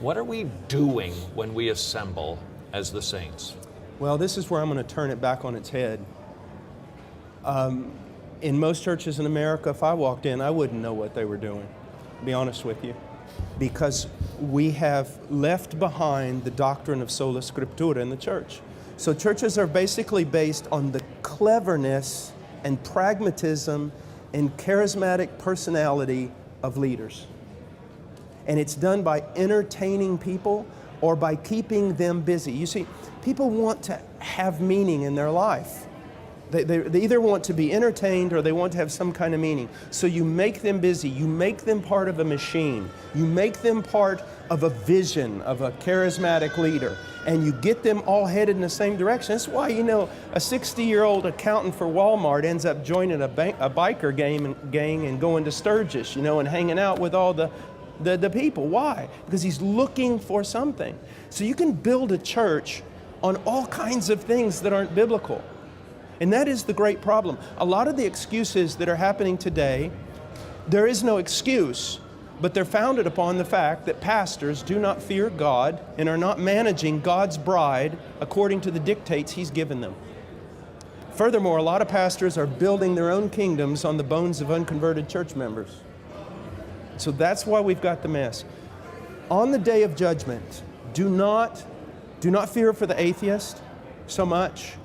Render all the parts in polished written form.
What are we doing when we assemble as the saints? Well, this is where I'm going to turn it back on its head. In most churches in America, if I walked in, I wouldn't know what they were doing, to be honest with you, because we have left behind the doctrine of sola scriptura in the church. So churches are basically based on the cleverness and pragmatism and charismatic personality of leaders. And it's done by entertaining people or by keeping them busy. You see, people want to have meaning in their life. They either want to be entertained or they want to have some kind of meaning. So you make them busy. You make them part of a machine. You make them part of a vision of a charismatic leader. And you get them all headed in the same direction. That's why, you know, a 60-year-old accountant for Walmart ends up joining a biker gang and going to Sturgis, you know, and hanging out with all the people. Why? Because he's looking for something. So you can build a church on all kinds of things that aren't biblical. And that is the great problem. A lot of the excuses that are happening today, there is no excuse, but they're founded upon the fact that pastors do not fear God and are not managing God's bride according to the dictates He's given them. Furthermore, a lot of pastors are building their own kingdoms on the bones of unconverted church members. So that's why we've got the mess. On the day of judgment, do not fear for the atheist so much,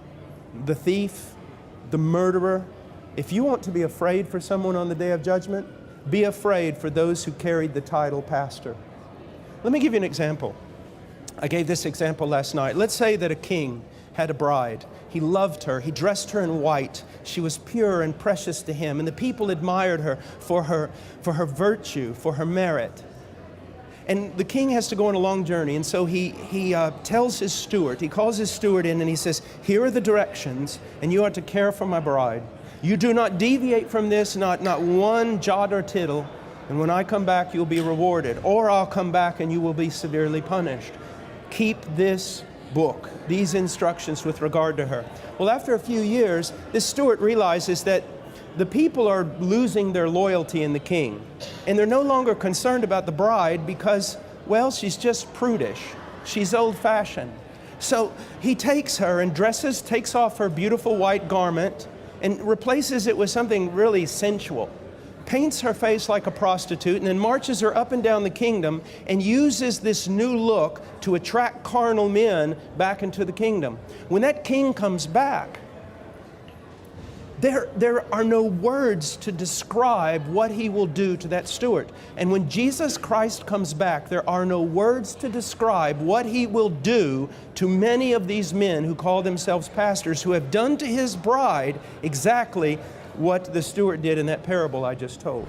the thief, the murderer. If you want to be afraid for someone on the day of judgment, be afraid for those who carried the title pastor. Let me give you an example. I gave this example last night. Let's say that a king had a bride. He loved her. He dressed her in white. She was pure and precious to him, and the people admired her for her virtue, for her merit. And the king has to go on a long journey, and so he tells his steward, he calls his steward in and he says, here are the directions, and you are to care for my bride. You do not deviate from this, not one jot or tittle, and when I come back you'll be rewarded, or I'll come back and you will be severely punished. Keep this book, these instructions with regard to her. Well, after a few years, this steward realizes that the people are losing their loyalty in the king, and they're no longer concerned about the bride because, well, she's just prudish. She's old-fashioned. So he takes her and takes off her beautiful white garment and replaces it with something really sensual, paints her face like a prostitute, and then marches her up and down the kingdom and uses this new look to attract carnal men back into the kingdom. When that king comes back, there are no words to describe what he will do to that steward. And when Jesus Christ comes back, there are no words to describe what he will do to many of these men who call themselves pastors, who have done to his bride exactly what the steward did in that parable I just told.